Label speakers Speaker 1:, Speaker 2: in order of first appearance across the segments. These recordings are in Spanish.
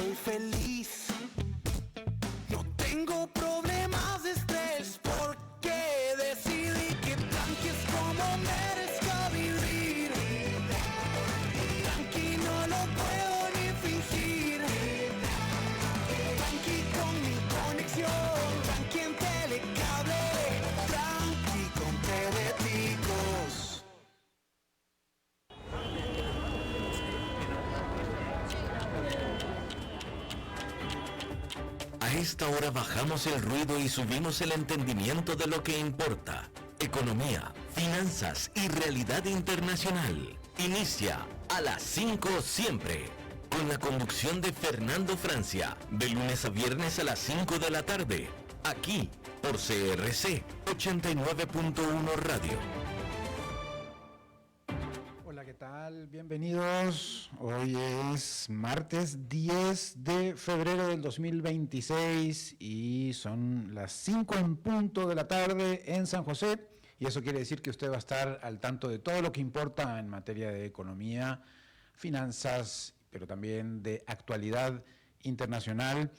Speaker 1: soy feliz. No tengo problemas de estrés porque decidí que tranqui es como merezca vivir. Tranqui no lo puedo ni fingir. Tranqui con mi conexión, tranqui en telecable, tranqui con teleticos.
Speaker 2: A esta hora bajamos el ruido y subimos el entendimiento de lo que importa. Economía, finanzas y realidad internacional. Inicia a las 5 siempre, con la conducción de Fernando Francia, de lunes a viernes a las 5 de la tarde, aquí por CRC 89.1 Radio.
Speaker 3: Hola, ¿qué tal? Bienvenidos. Hoy es martes 10 de febrero del 2026 y son las 5 en punto de la tarde en San José. Y eso quiere decir que usted va a estar al tanto de todo lo que importa en materia de economía, finanzas, pero también de actualidad internacional.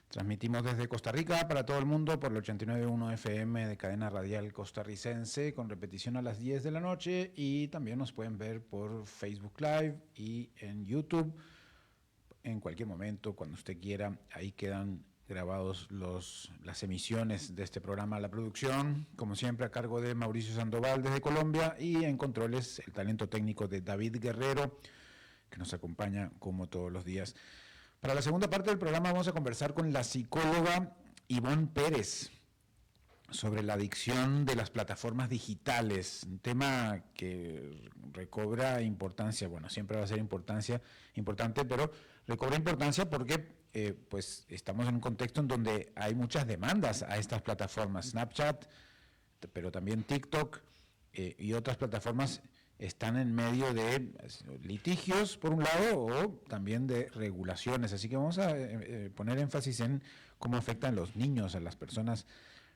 Speaker 3: Transmitimos desde Costa Rica para todo el mundo por el 89.1 FM de cadena radial costarricense, con repetición a las 10 de la noche, y también nos pueden ver por Facebook Live y en YouTube en cualquier momento, cuando usted quiera. Ahí quedan grabados las emisiones de este programa. La producción, como siempre, a cargo de Mauricio Sandoval desde Colombia, y en controles el talento técnico de David Guerrero, que nos acompaña como todos los días. Para la segunda parte del programa vamos a conversar con la psicóloga Ivonne Pérez sobre la adicción de las plataformas digitales, un tema que recobra importancia. Bueno, siempre va a ser importante, pero recobra importancia porque pues estamos en un contexto en donde hay muchas demandas a estas plataformas. Snapchat, pero también TikTok y otras plataformas están en medio de litigios, por un lado, o también de regulaciones. Así que vamos a poner énfasis en cómo afectan los niños, a las personas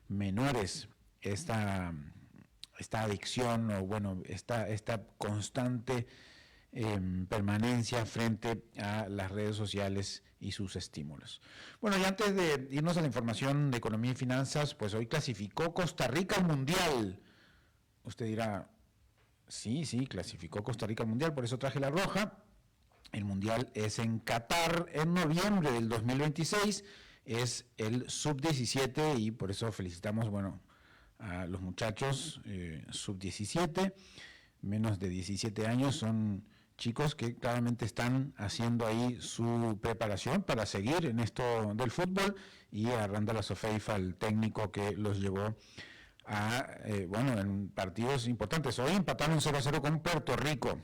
Speaker 3: menores, esta adicción, o bueno, esta constante permanencia frente a las redes sociales y sus estímulos. Bueno, y antes de irnos a la información de economía y finanzas, pues hoy clasificó Costa Rica al Mundial. Usted dirá, sí, clasificó Costa Rica al Mundial, por eso traje la roja. El Mundial es en Qatar en noviembre del 2026, es el sub-17, y por eso felicitamos, bueno, a los muchachos sub-17, menos de 17 años, son chicos que claramente están haciendo ahí su preparación para seguir en esto del fútbol, y a Randall Azofeifa, el técnico que los llevó bueno, en partidos importantes. Hoy empataron 0-0 con Puerto Rico.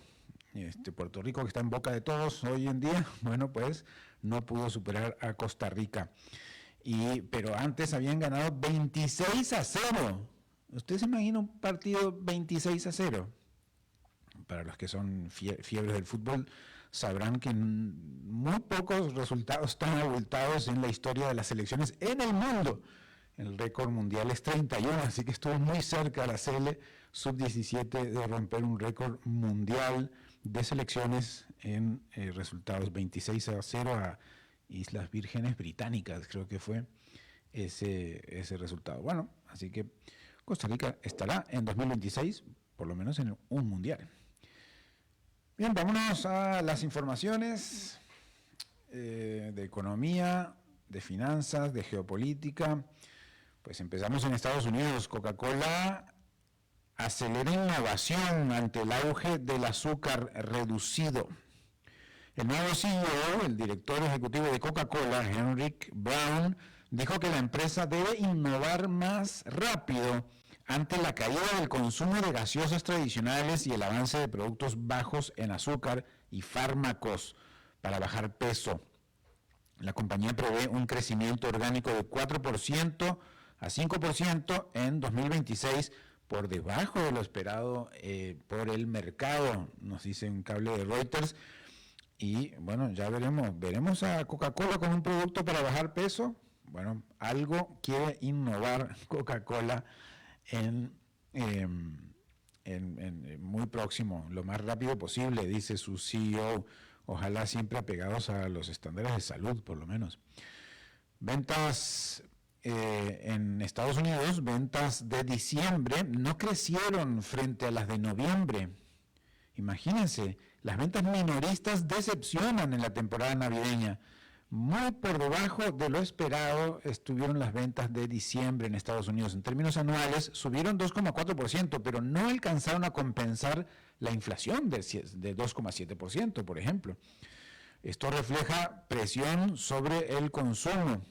Speaker 3: Puerto Rico, que está en boca de todos hoy en día, bueno, pues no pudo superar a Costa Rica. Pero antes habían ganado 26-0. ¿Usted se imagina un partido 26-0? Para los que son fiebres del fútbol, sabrán que muy pocos resultados tan abultados en la historia de las selecciones en el mundo. El récord mundial es 31, así que estuvo muy cerca la Sele sub-17 de romper un récord mundial de selecciones en resultados. 26-0 a Islas Vírgenes Británicas, creo que fue ese resultado. Bueno, así que Costa Rica estará en 2026, por lo menos en un mundial. Bien, vámonos a las informaciones de economía, de finanzas, de geopolítica. Pues empezamos en Estados Unidos. Coca-Cola acelera innovación ante el auge del azúcar reducido. El nuevo CEO, el director ejecutivo de Coca-Cola, Henrik Brown, dijo que la empresa debe innovar más rápido ante la caída del consumo de gaseosas tradicionales y el avance de productos bajos en azúcar y fármacos para bajar peso. La compañía prevé un crecimiento orgánico de 4% a 5% en 2026, por debajo de lo esperado por el mercado, nos dice un cable de Reuters. Y bueno, ya veremos a Coca-Cola con un producto para bajar peso. Bueno, algo quiere innovar Coca-Cola en muy próximo, lo más rápido posible, dice su CEO. Ojalá siempre apegados a los estándares de salud, por lo menos. Ventas en Estados Unidos, ventas de diciembre no crecieron frente a las de noviembre. Imagínense, las ventas minoristas decepcionan en la temporada navideña. Muy por debajo de lo esperado estuvieron las ventas de diciembre en Estados Unidos. En términos anuales subieron 2,4%, pero no alcanzaron a compensar la inflación de 2,7%, por ejemplo. Esto refleja presión sobre el consumo.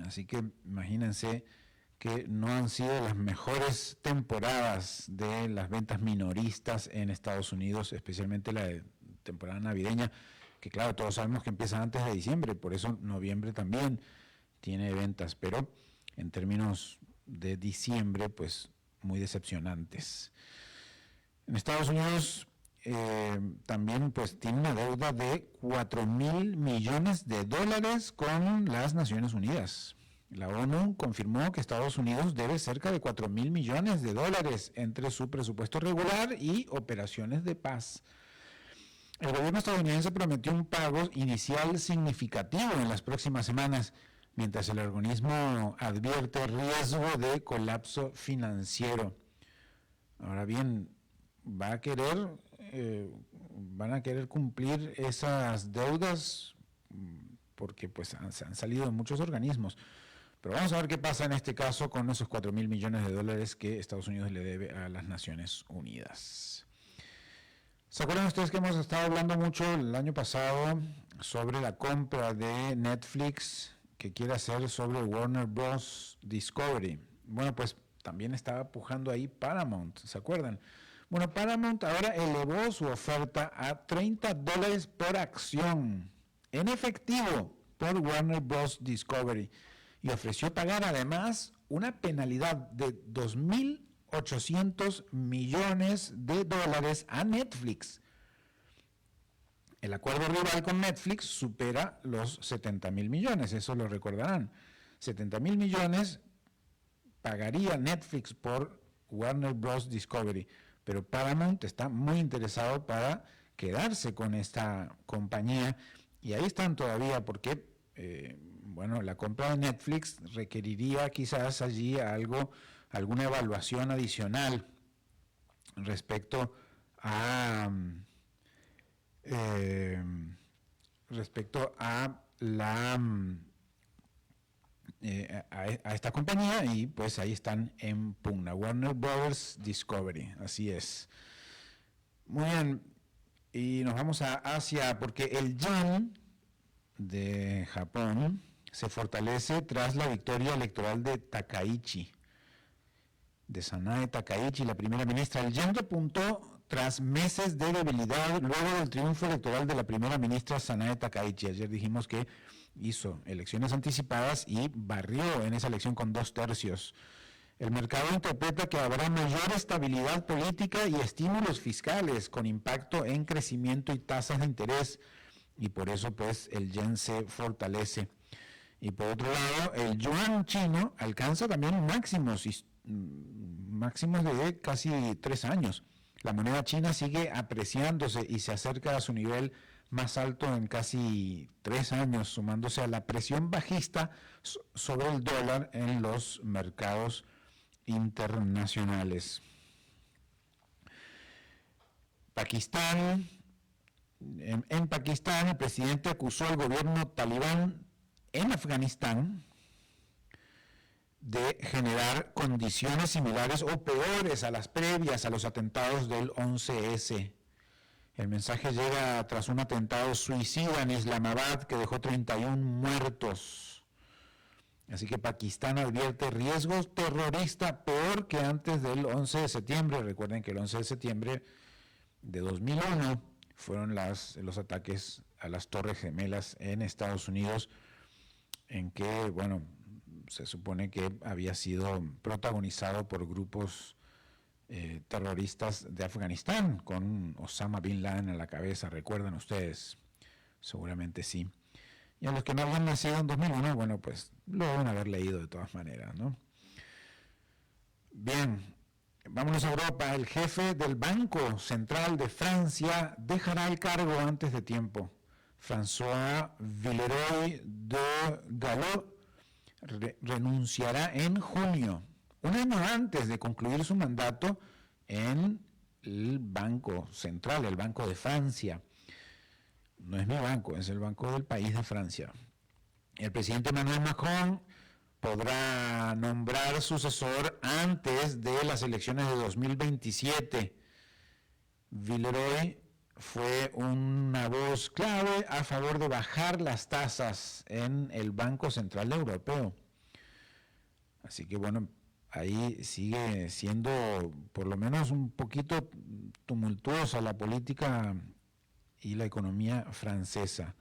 Speaker 3: Así que imagínense que no han sido las mejores temporadas de las ventas minoristas en Estados Unidos, especialmente la de temporada navideña, que claro, todos sabemos que empieza antes de diciembre, por eso noviembre también tiene ventas, pero en términos de diciembre, pues muy decepcionantes. En Estados Unidos también pues tiene una deuda de $4,000 millones con las Naciones Unidas. La ONU confirmó que Estados Unidos debe cerca de $4,000 millones entre su presupuesto regular y operaciones de paz. El gobierno estadounidense prometió un pago inicial significativo en las próximas semanas, mientras el organismo advierte riesgo de colapso financiero. Ahora bien, van a querer cumplir esas deudas porque pues han salido de muchos organismos. Pero vamos a ver qué pasa en este caso con esos $4,000 millones que Estados Unidos le debe a las Naciones Unidas. ¿Se acuerdan ustedes que hemos estado hablando mucho el año pasado sobre la compra de Netflix que quiere hacer sobre Warner Bros. Discovery? Bueno, pues también estaba pujando ahí Paramount, ¿se acuerdan? Bueno, Paramount ahora elevó su oferta a $30 por acción en efectivo por Warner Bros. Discovery y ofreció pagar además una penalidad de $2,800 millones a Netflix. El acuerdo rival con Netflix supera los $70,000 millones, eso lo recordarán. $70,000 millones pagaría Netflix por Warner Bros. Discovery, pero Paramount está muy interesado para quedarse con esta compañía y ahí están todavía porque la compra de Netflix requeriría quizás allí alguna evaluación adicional respecto a esta compañía y pues ahí están en pugna. Warner Brothers Discovery, así es. Muy bien, y nos vamos a Asia porque el yen de Japón se fortalece tras la victoria electoral de Sanae Takaichi, la primera ministra. El yen repuntó tras meses de debilidad luego del triunfo electoral de la primera ministra Sanae Takaichi. Ayer dijimos que hizo elecciones anticipadas y barrió en esa elección con 2/3. El mercado interpreta que habrá mayor estabilidad política y estímulos fiscales con impacto en crecimiento y tasas de interés y por eso pues el yen se fortalece. Y por otro lado, el yuan chino alcanza también máximos de casi 3 años. La moneda china sigue apreciándose y se acerca a su nivel más alto en casi 3 años, sumándose a la presión bajista sobre el dólar en los mercados internacionales. Pakistán. En Pakistán, el presidente acusó al gobierno talibán en Afganistán de generar condiciones similares o peores a las previas a los atentados del 11S. El mensaje llega tras un atentado suicida en Islamabad que dejó 31 muertos. Así que Pakistán advierte riesgos terroristas peor que antes del 11 de septiembre. Recuerden que el 11 de septiembre de 2001 fueron los ataques a las Torres Gemelas en Estados Unidos, en que, se supone que había sido protagonizado por grupos terroristas de Afganistán, con Osama Bin Laden a la cabeza, ¿recuerdan ustedes? Seguramente sí. Y a los que no habían nacido en 2001, pues lo deben haber leído de todas maneras, ¿no? Bien, Vámonos a Europa. El jefe del Banco Central de Francia dejará el cargo antes de tiempo. François Villeroy de Galhau renunciará en junio, un año antes de concluir su mandato en el Banco Central, el Banco de Francia. No es mi banco, es el banco del país de Francia. El presidente Emmanuel Macron podrá nombrar sucesor antes de las elecciones de 2027. Villeroy fue una voz clave a favor de bajar las tasas en el Banco Central Europeo. Así que bueno, ahí sigue siendo por lo menos un poquito tumultuosa la política y la economía francesa.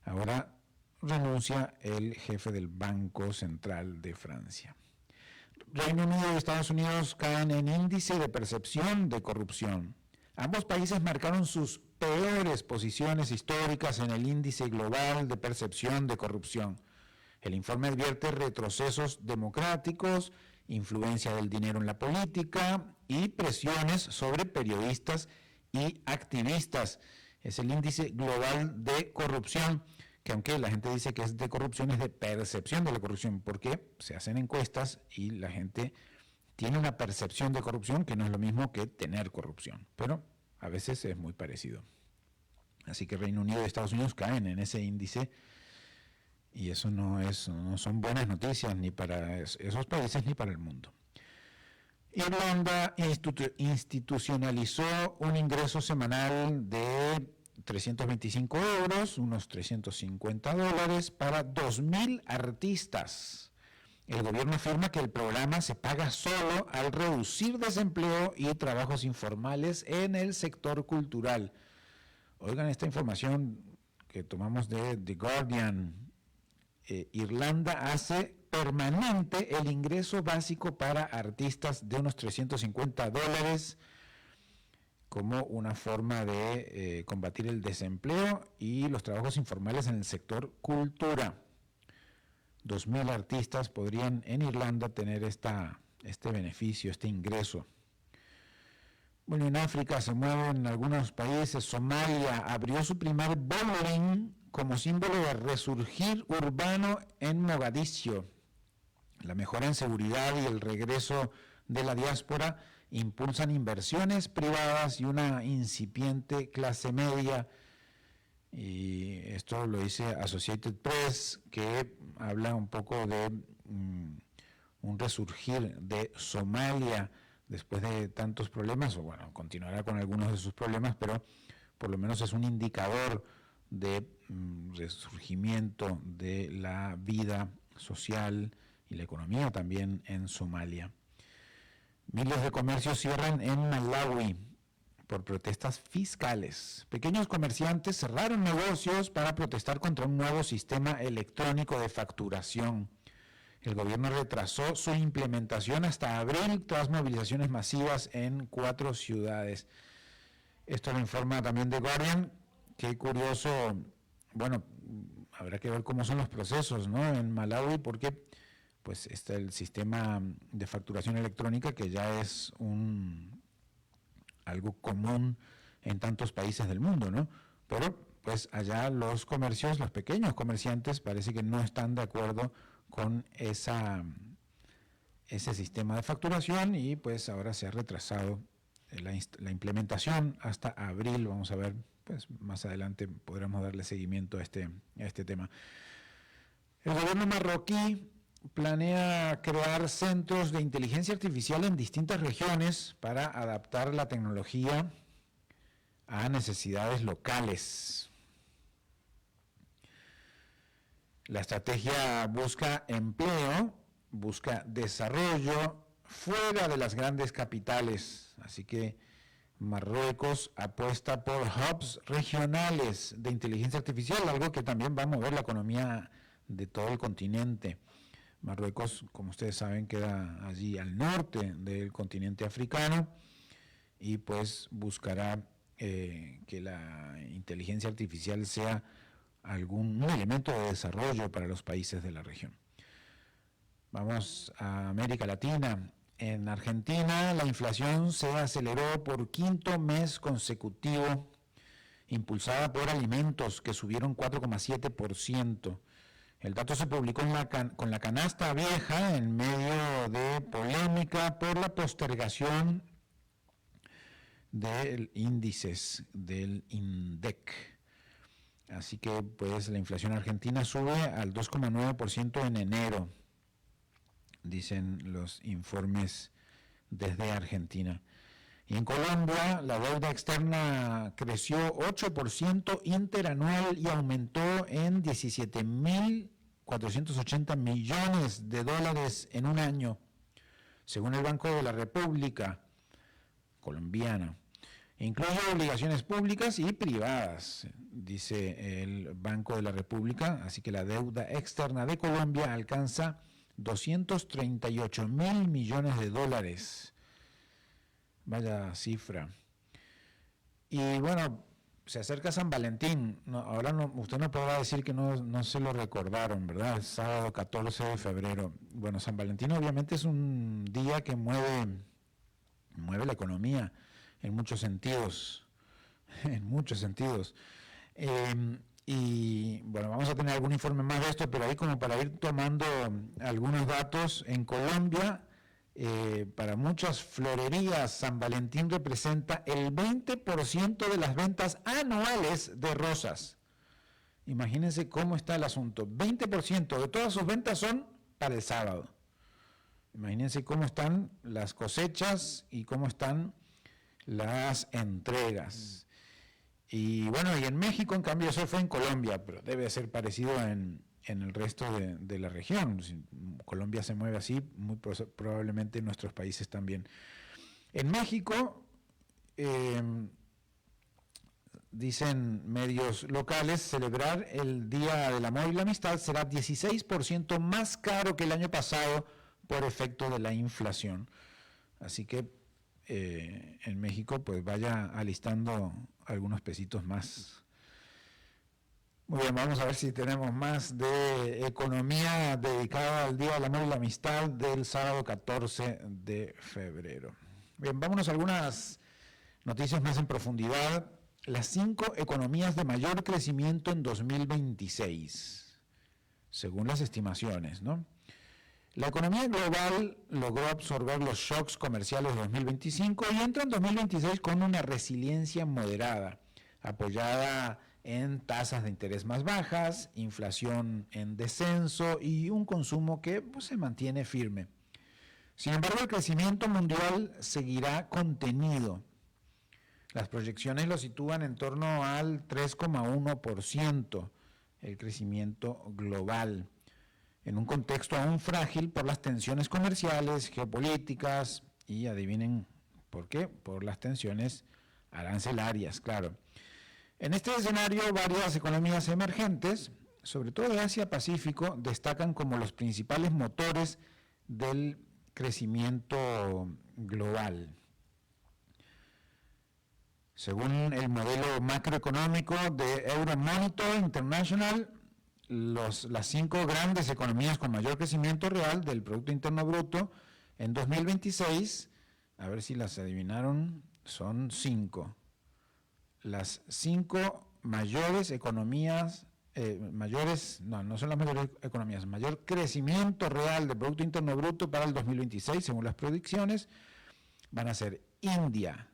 Speaker 3: Ahora renuncia el jefe del Banco Central de Francia. Reino Unido y Estados Unidos caen en índice de percepción de corrupción. Ambos países marcaron sus peores posiciones históricas en el índice global de percepción de corrupción. El informe advierte retrocesos democráticos, influencia del dinero en la política y presiones sobre periodistas y activistas. Es el índice global de corrupción, que aunque la gente dice que es de corrupción, es de percepción de la corrupción, porque se hacen encuestas y la gente tiene una percepción de corrupción que no es lo mismo que tener corrupción, pero a veces es muy parecido. Así que Reino Unido y Estados Unidos caen en ese índice y eso no son buenas noticias ni para esos países ni para el mundo. Irlanda institucionalizó un ingreso semanal de 325 euros, unos $350, para 2.000 artistas. El gobierno afirma que el programa se paga solo al reducir desempleo y trabajos informales en el sector cultural. Oigan esta información que tomamos de The Guardian. Irlanda hace permanente el ingreso básico para artistas de unos $350 como una forma de combatir el desempleo y los trabajos informales en el sector cultura. 2.000 artistas podrían en Irlanda tener este beneficio, este ingreso. Bueno, en África se mueven algunos países. Somalia abrió su primer bowling como símbolo de resurgir urbano en Mogadiscio. La mejora en seguridad y el regreso de la diáspora impulsan inversiones privadas y una incipiente clase media. Y esto lo dice Associated Press, que habla un poco de un resurgir de Somalia después de tantos problemas, o bueno, continuará con algunos de sus problemas, pero por lo menos es un indicador de resurgimiento de la vida social y la economía también en Somalia. Miles de comercios cierran en Malawi por protestas fiscales. Pequeños comerciantes cerraron negocios para protestar contra un nuevo sistema electrónico de facturación. El gobierno retrasó su implementación hasta abril tras movilizaciones masivas en 4 ciudades. Esto lo informa también The Guardian. Qué curioso, bueno, habrá que ver cómo son los procesos, ¿no? En Malawi, porque pues está el sistema de facturación electrónica que ya es algo común en tantos países del mundo, ¿no? Pero pues allá los comercios, los pequeños comerciantes parece que no están de acuerdo con ese sistema de facturación y pues ahora se ha retrasado la implementación hasta abril. Vamos a ver, pues más adelante podremos darle seguimiento a este tema. El gobierno marroquí planea crear centros de inteligencia artificial en distintas regiones para adaptar la tecnología a necesidades locales. La estrategia busca empleo, busca desarrollo fuera de las grandes capitales, así que Marruecos apuesta por hubs regionales de inteligencia artificial, algo que también va a mover la economía de todo el continente. Marruecos, como ustedes saben, queda allí al norte del continente africano y pues buscará que la inteligencia artificial sea un elemento de desarrollo para los países de la región. Vamos a América Latina. En Argentina, la inflación se aceleró por quinto mes consecutivo, impulsada por alimentos que subieron 4,7%. El dato se publicó con la canasta vieja en medio de polémica por la postergación de índices del INDEC. Así que pues la inflación argentina sube al 2,9% en enero, dicen los informes desde Argentina. Y en Colombia, la deuda externa creció 8% interanual y aumentó en 17.480 millones de dólares en un año, según el Banco de la República colombiana. Incluye obligaciones públicas y privadas, dice el Banco de la República, así que la deuda externa de Colombia alcanza 238.000 millones de dólares. Vaya cifra. Y bueno, se acerca San Valentín. Ahora usted no podrá decir que no se lo recordaron, ¿verdad? El sábado 14 de febrero. Bueno, San Valentín obviamente es un día que mueve la economía en muchos sentidos. En muchos sentidos. Y bueno, vamos a tener algún informe más de esto, pero ahí como para ir tomando algunos datos, en Colombia, para muchas florerías, San Valentín representa el 20% de las ventas anuales de rosas. Imagínense cómo está el asunto. 20% de todas sus ventas son para el sábado. Imagínense cómo están las cosechas y cómo están las entregas. Y bueno, y en México, en cambio, eso fue en Colombia, pero debe ser parecido en el resto de la región. Si Colombia se mueve así, muy probablemente en nuestros países también. En México, dicen medios locales, celebrar el Día del Amor y la Amistad será 16% más caro que el año pasado por efecto de la inflación. Así que en México, pues vaya alistando algunos pesitos más. Muy bien, vamos a ver si tenemos más de economía dedicada al Día del Amor y la Amistad del sábado 14 de febrero. Bien, vámonos a algunas noticias más en profundidad. Las 5 economías de mayor crecimiento en 2026, según las estimaciones, ¿no? La economía global logró absorber los shocks comerciales de 2025 y entra en 2026 con una resiliencia moderada, apoyada en tasas de interés más bajas, inflación en descenso y un consumo que pues, se mantiene firme. Sin embargo, el crecimiento mundial seguirá contenido. Las proyecciones lo sitúan en torno al 3,1%, el crecimiento global, en un contexto aún frágil por las tensiones comerciales, geopolíticas y adivinen por qué, por las tensiones arancelarias, claro. En este escenario, varias economías emergentes, sobre todo de Asia-Pacífico, destacan como los principales motores del crecimiento global. Según el modelo macroeconómico de Euromonitor International, las 5 grandes economías con mayor crecimiento real del Producto Interno Bruto en 2026, a ver si las adivinaron, son 5. Las 5 mayores economías, no son las mayores economías, mayor crecimiento real del Producto Interno Bruto para el 2026, según las predicciones, van a ser India,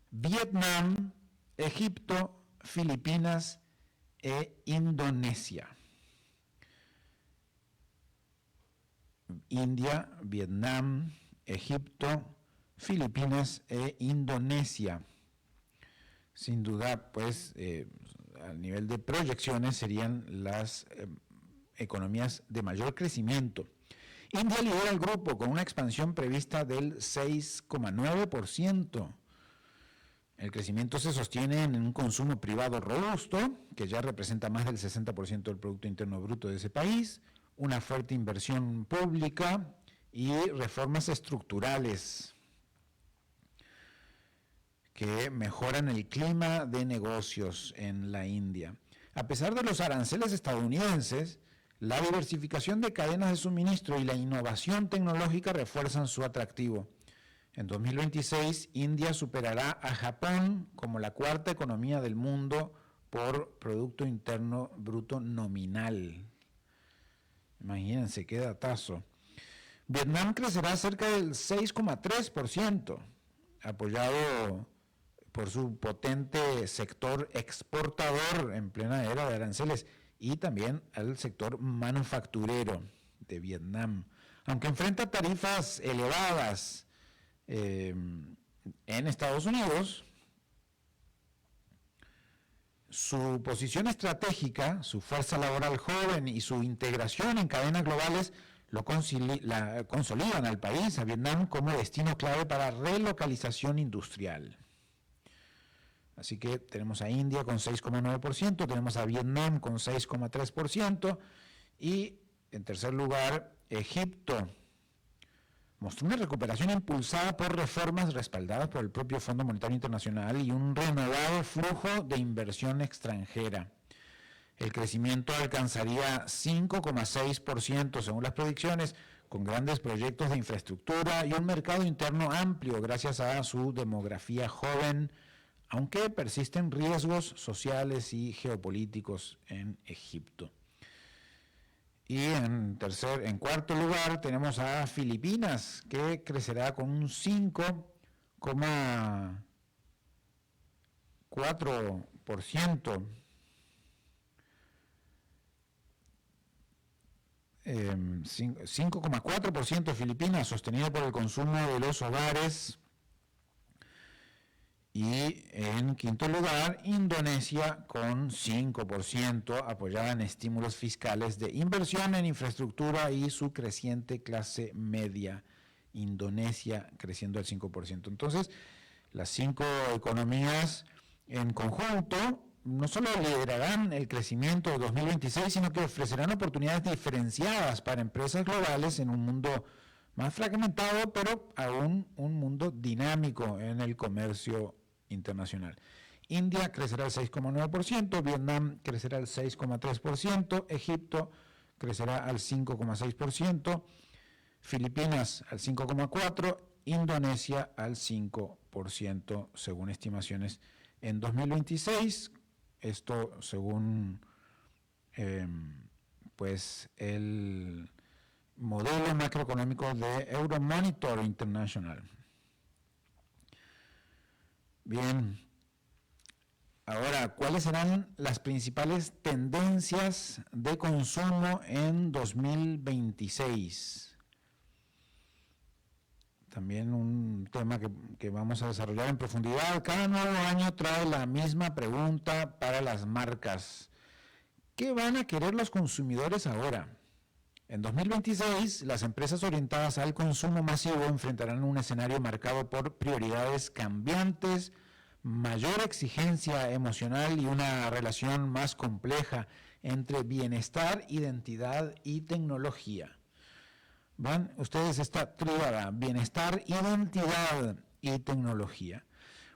Speaker 3: Vietnam, Egipto, Filipinas e Indonesia. India, Vietnam, Egipto, Filipinas e Indonesia. Sin duda, pues, a nivel de proyecciones serían las economías de mayor crecimiento. India lidera el grupo con una expansión prevista del 6,9%. El crecimiento se sostiene en un consumo privado robusto, que ya representa más del 60% del Producto Interno Bruto de ese país, una fuerte inversión pública y reformas estructurales que mejoran el clima de negocios en la India. A pesar de los aranceles estadounidenses, La diversificación de cadenas de suministro y la innovación tecnológica refuerzan su atractivo. En 2026, India superará a Japón como la cuarta economía del mundo por Producto Interno Bruto nominal. Imagínense qué datazo. Vietnam crecerá cerca del 6,3%, apoyado por su potente sector exportador en plena era de aranceles y también al sector manufacturero de Vietnam. Aunque enfrenta tarifas elevadas en Estados Unidos, su posición estratégica, su fuerza laboral joven y su integración en cadenas globales lo consolidan al país, a Vietnam, como destino clave para relocalización industrial. Así que tenemos a India con 6,9%, tenemos a Vietnam con 6,3% y en tercer lugar Egipto mostró una recuperación impulsada por reformas respaldadas por el propio Fondo Monetario Internacional y un renovado flujo de inversión extranjera. El crecimiento alcanzaría 5,6% según las predicciones, con grandes proyectos de infraestructura y un mercado interno amplio gracias a su demografía joven, aunque persisten riesgos sociales y geopolíticos en Egipto. Y en cuarto lugar tenemos a Filipinas, que crecerá con un 5,4%. 5,4% Filipinas, sostenido por el consumo de los hogares. Y en quinto lugar, Indonesia con 5%, apoyada en estímulos fiscales de inversión en infraestructura y su creciente clase media. Indonesia creciendo al 5%. Entonces, las 5 economías en conjunto no solo liderarán el crecimiento de 2026, sino que ofrecerán oportunidades diferenciadas para empresas globales en un mundo más fragmentado, pero aún un mundo dinámico en el comercio internacional. India crecerá al 6,9%, Vietnam crecerá al 6,3%, Egipto crecerá al 5,6%, Filipinas al 5,4%, Indonesia al 5%, según estimaciones en 2026. Esto según el modelo macroeconómico de Euromonitor International. Bien, ahora, ¿cuáles serán las principales tendencias de consumo en 2026? También un tema que vamos a desarrollar en profundidad. Cada nuevo año trae la misma pregunta para las marcas. ¿Qué van a querer los consumidores ahora? En 2026, las empresas orientadas al consumo masivo enfrentarán un escenario marcado por prioridades cambiantes, mayor exigencia emocional y una relación más compleja entre bienestar, identidad y tecnología. ¿Van ustedes esta tríada? Bienestar, identidad y tecnología.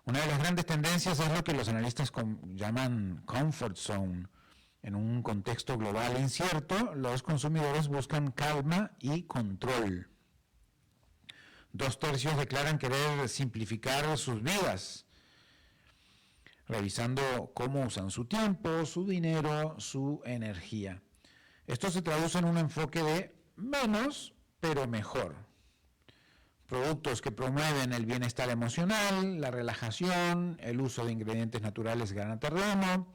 Speaker 3: Una de las grandes tendencias es lo que los analistas llaman comfort zone. En un contexto global incierto, los consumidores buscan calma y control. 2/3 declaran querer simplificar sus vidas, revisando cómo usan su tiempo, su dinero, su energía. Esto se traduce en un enfoque de menos, pero mejor. Productos que promueven el bienestar emocional, la relajación, el uso de ingredientes naturales gana terreno.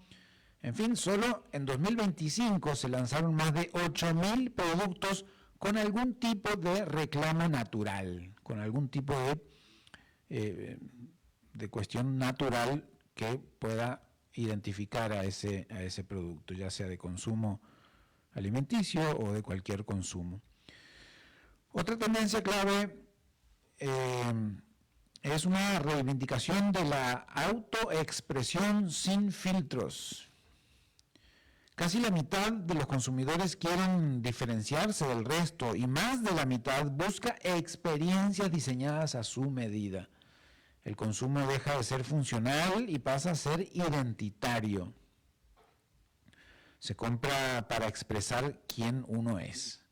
Speaker 3: En fin, solo en 2025 se lanzaron más de 8.000 productos con algún tipo de reclamo natural, con algún tipo de cuestión natural que pueda identificar a ese producto, ya sea de consumo alimenticio o de cualquier consumo. Otra tendencia clave es una reivindicación de la autoexpresión sin filtros. Casi la mitad de los consumidores quieren diferenciarse del resto y más de la mitad busca experiencias diseñadas a su medida. El consumo deja de ser funcional y pasa a ser identitario. Se compra para expresar quién uno es.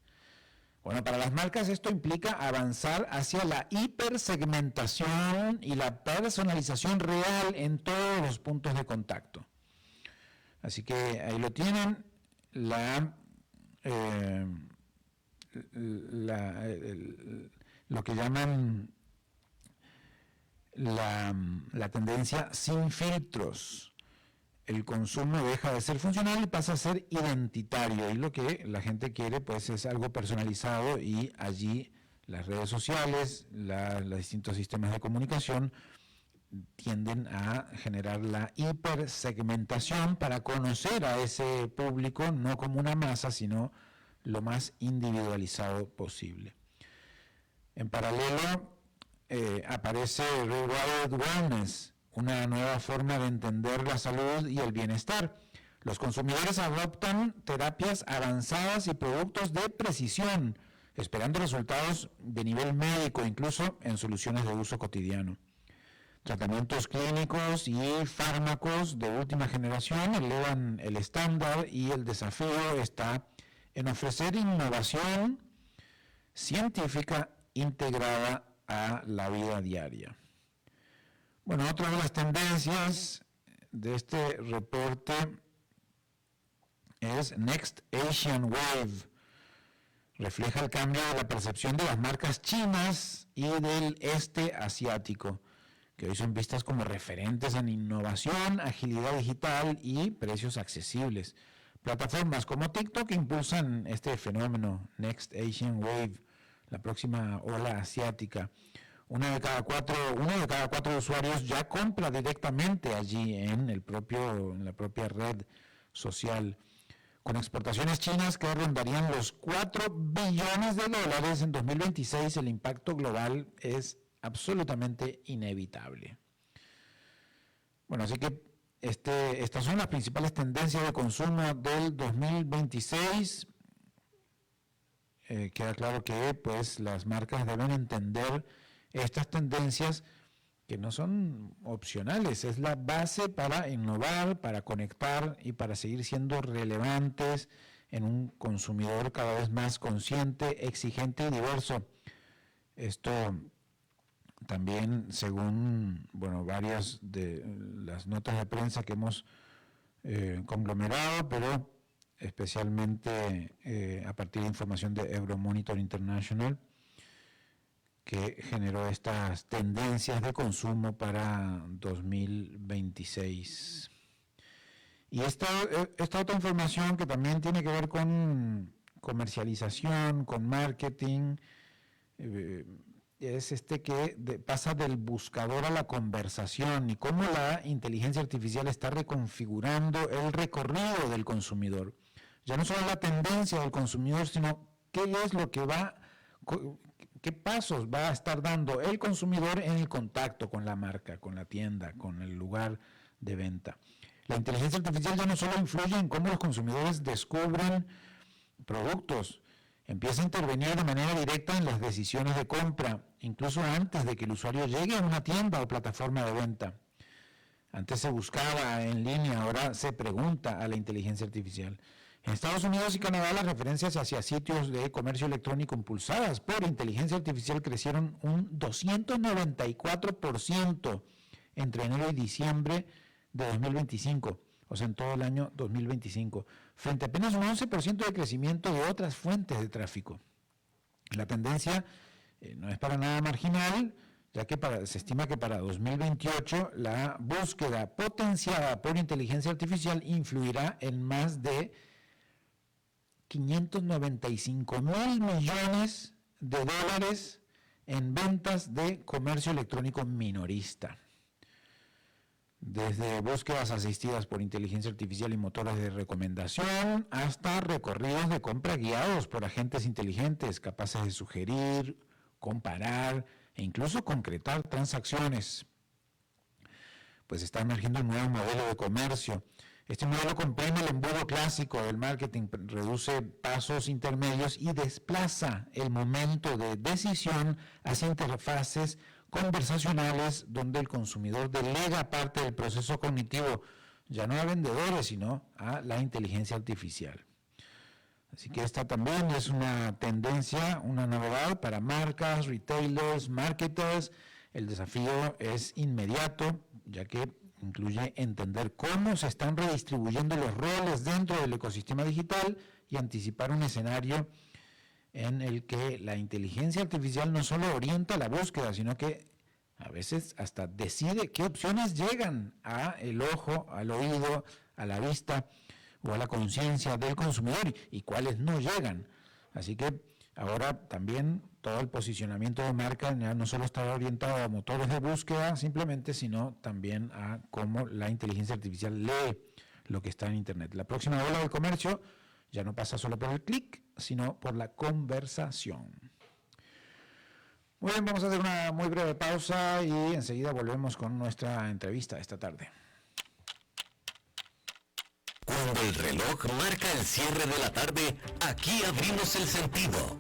Speaker 3: Bueno, para las marcas esto implica avanzar hacia la hipersegmentación y la personalización real en todos los puntos de contacto. Así que ahí lo tienen, lo que llaman la tendencia sin filtros. El consumo deja de ser funcional y pasa a ser identitario, y lo que la gente quiere pues es algo personalizado, y allí las redes sociales, los distintos sistemas de comunicación tienden a generar la hipersegmentación para conocer a ese público no como una masa, sino lo más individualizado posible. En paralelo aparece Rewarded Wellness, una nueva forma de entender la salud y el bienestar. Los consumidores adoptan terapias avanzadas y productos de precisión, esperando resultados de nivel médico, incluso en soluciones de uso cotidiano. Tratamientos clínicos y fármacos de última generación elevan el estándar, y el desafío está en ofrecer innovación científica integrada a la vida diaria. Bueno, otra de las tendencias de este reporte es Next Asian Wave. Refleja el cambio de la percepción de las marcas chinas y del este asiático, que hoy son vistas como referentes en innovación, agilidad digital y precios accesibles. Plataformas como TikTok impulsan este fenómeno, Next Asian Wave, la próxima ola asiática. Uno de cada cuatro usuarios ya compra directamente allí en la propia red social. Con exportaciones chinas que rondarían los $4 billones en 2026, el impacto global es absolutamente inevitable. Bueno, así que estas son las principales tendencias de consumo del 2026. Queda claro que pues las marcas deben entender estas tendencias, que no son opcionales, es la base para innovar, para conectar y para seguir siendo relevantes en un consumidor cada vez más consciente, exigente y diverso. Esto también, según varias de las notas de prensa que hemos conglomerado, pero especialmente a partir de información de Euromonitor International, que generó estas tendencias de consumo para 2026. Y esta otra información que también tiene que ver con comercialización, con marketing, es que pasa del buscador a la conversación, y cómo la inteligencia artificial está reconfigurando el recorrido del consumidor. Ya no solo la tendencia del consumidor, sino qué es lo que qué pasos va a estar dando el consumidor en el contacto con la marca, con la tienda, con el lugar de venta. La inteligencia artificial ya no solo influye en cómo los consumidores descubren productos, empieza a intervenir de manera directa en las decisiones de compra, incluso antes de que el usuario llegue a una tienda o plataforma de venta. Antes se buscaba en línea, ahora se pregunta a la inteligencia artificial. En Estados Unidos y Canadá, las referencias hacia sitios de comercio electrónico impulsadas por inteligencia artificial crecieron un 294% entre enero y diciembre de 2025, o sea, en todo el año 2025, frente a apenas un 11% de crecimiento de otras fuentes de tráfico. La tendencia no es para nada marginal, ya que se estima que para 2028 la búsqueda potenciada por inteligencia artificial influirá en más de $595,000 millones en ventas de comercio electrónico minorista. Desde búsquedas asistidas por inteligencia artificial y motores de recomendación hasta recorridos de compra guiados por agentes inteligentes capaces de sugerir, comparar e incluso concretar transacciones. Pues está emergiendo un nuevo modelo de comercio. Este modelo comprende el embudo clásico del marketing, reduce pasos intermedios y desplaza el momento de decisión hacia interfaces conversacionales donde el consumidor delega parte del proceso cognitivo. ya no a vendedores, sino a la inteligencia artificial. Así que esta también es una tendencia, una novedad para marcas, retailers, marketers. El desafío es inmediato, ya que incluye entender cómo se están redistribuyendo los roles dentro del ecosistema digital y anticipar un escenario en el que la inteligencia artificial no solo orienta la búsqueda, sino que a veces hasta decide qué opciones llegan al ojo, al oído, a la vista o a la conciencia del consumidor y cuáles no llegan. Así que ahora también todo el posicionamiento de marca ya no solo está orientado a motores de búsqueda simplemente, sino también a cómo la inteligencia artificial lee lo que está en Internet. La próxima ola del comercio ya no pasa solo por el clic, sino por la conversación. Muy bien, vamos a hacer una muy breve pausa y enseguida volvemos con nuestra entrevista esta tarde.
Speaker 2: Cuando el reloj marca el cierre de la tarde, aquí abrimos el sentido.